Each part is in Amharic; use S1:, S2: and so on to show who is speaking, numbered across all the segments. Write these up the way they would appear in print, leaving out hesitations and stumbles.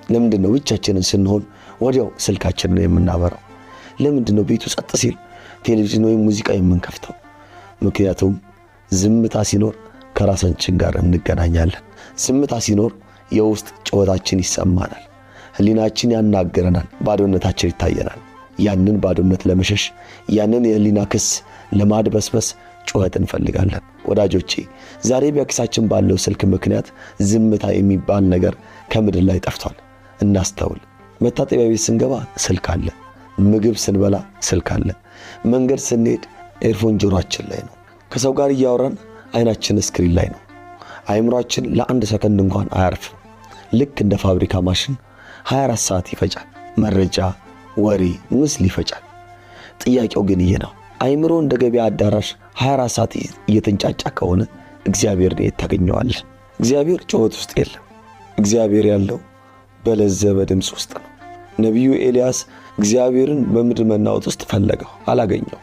S1: ለምንድነው ብቻችንን ስንሆን ወዲያው ስልካችንን የምናበራው? ለምንድነው ቤቱ ጸጥ ሲል ቴሌቪዥን ወይ ሙዚቃ የምንከፍተው? ምክንያቱም ዝምታ ሲኖር ከራሳችን ጋር እንገናኛለን። ዝምታ ሲኖር የውስጥ ጩኸታችን ይሰማናል። ህሊናችን ያናገረናል፣ ባዶነታችን ይታየናል። ያንን ባዶነት ለመሸሽ ያንን የህሊና ክስ ለማድበስበስ ጩኸት እንፈልጋለን። ወዳጆቼ ዛሬ በኪሳችን ባለው ስልክ ምክንያት ዝምታ የሚባል ነገር ከምድር ላይ ጠፍቷል። እናስተውል። መታጠቢያ ቤት ስንገባ ስልክ አለ። ምግብ ስንበላ ስልክ አለ። መንገድ ስንሄድ ኤርፎን ጆሮአችን ላይ ነው። ከሰው ጋር እያወራን አይናችን ስክሪን ላይ ነው። አይምሮአችን ለአንድ ሰከንድ እንኳን አያርፍም። ልክ እንደ ፋብሪካ ማሽን 24 ሰዓት ይፈጫል። መረጃ፣ ወሬ፣ ምስል ይፈጫል። ጥያቄው ግን ይሄ ነው። አይምሮ እንደ ገበያ አዳራሽ 24 ሰዓት እየተንጫጫ ከሆነ እግዚአብሔር የት ታገኘዋለህ? እግዚአብሔር ጩኸት ውስጥ የለም። እግዚአብሔር ያለው በለዘበ ድምፅ ውስጥ ነው። ነቢዩ ኤልያስ እግዚአብሔርን በምድር መናወጥ ውስጥ ፈለገው፣ አላገኘውም።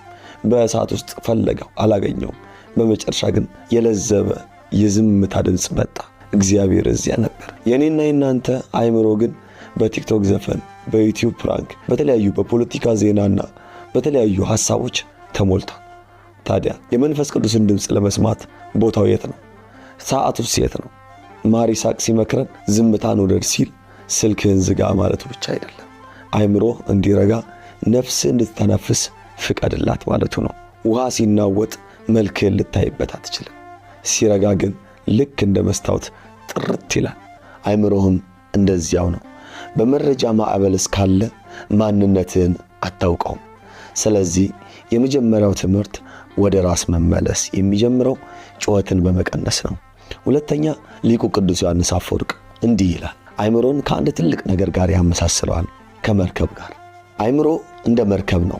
S1: በእሳት ውስጥ ፈለገው፣ አላገኘውም። በመጨረሻ ግን የለዘበ የዝምታ ድምፅ መጣ። እግዚአብሔር እዚያ ነበር። የኔና የናንተ አይምሮ ግን በቲክቶክ ዘፈን፣ በዩቲዩብ ፕራንክ፣ በተለያዩ በፖለቲካ ዜናና በተለያዩ ሐሳቦች ተሞልቷል። ታዲያ የመንፈስ ቅዱስን ድምፅ ለመስማት ቦታው የት ነው? ሰዓቱስ የት ነው? ማር ይስሐቅ ሲመክረን ዝምታን ውደድ ሲል ስልክህን ዝጋ ማለቱ ብቻ አይደለም። አይምሮ እንዲረጋ፣ ነፍስ እንድትተነፍስ ፍቀድላት ማለቱ ነው። ውሃ ሲናወጥ መልክህን ልታይበት አትችልም። ሲረጋ ግን ልክ እንደ መስታወት ጥርት ይላል። አይምሮህም እንደዚያው ነው። በመረጃ ማዕበል እስካለ ማንነትህን አታውቀውም። ስለዚህ የመጀመሪያው ትምህርት ወደ ራስ መመለስ የሚጀምረው ጩኸትን በመቀነስ ነው። ሁለተኛ ሊቁ ቅዱስ ዮሐንስ አፈወርቅ እንዲህ ይላል። አይምሮን ከአንድ ትልቅ ነገር ጋር ያመሳስለዋል፣ ከመርከብ ጋር። አይምሮ እንደ መርከብ ነው።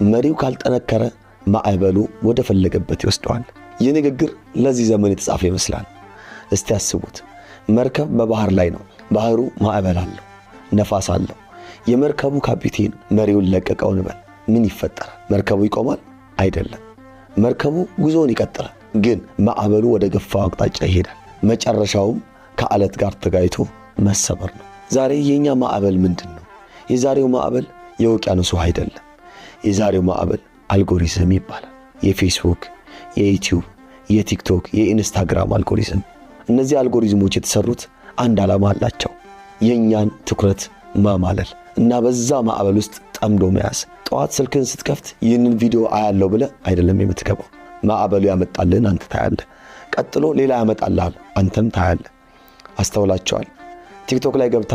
S1: መሪው ካልጠነከረ ማዕበሉ ወደ ፈለገበት ይወስደዋል። ይህ ንግግር ለዚህ ዘመን የተጻፈ ይመስላል። እስቲ ያስቡት። መርከብ በባህር ላይ ነው። ባህሩ ማዕበል አለው፣ ነፋስ አለው። የመርከቡ ካፒቴን መሪውን ለቀቀው እንበል፣ ምን ይፈጠራል? መርከቡ ይቆማል? አይደለም። መርከቡ ጉዞውን ይቀጥላል፣ ግን ማዕበሉ ወደ ገፋው አቅጣጫ ይሄዳል። መጨረሻውም ከአለት ጋር ተጋይቶ መሰበር ነው። ዛሬ የኛ ማዕበል ምንድን ነው? የዛሬው ማዕበል የውቅያኖስ ውሃ አይደለም። የዛሬው ማዕበል አልጎሪዝም ይባላል። የፌስቡክ፣ የዩቲዩብ፣ የቲክቶክ፣ የኢንስታግራም አልጎሪዝም። እነዚህ አልጎሪዝሞች የተሰሩት አንድ ዓላማ አላቸው። የኛን ትኩረት ማማለል እና በዛ ማዕበል ውስጥ ጠምዶ መያዝ። ጠዋት ስልክን ስትከፍት ይህንን ቪዲዮ አያለው ብለህ አይደለም የምትገባው። ማዕበሉ ያመጣልን አንተ ታያለህ። ቀጥሎ ሌላ ያመጣልሃል፣ አንተም ታያለህ። አስተውላቸዋል። ቲክቶክ ላይ ገብታ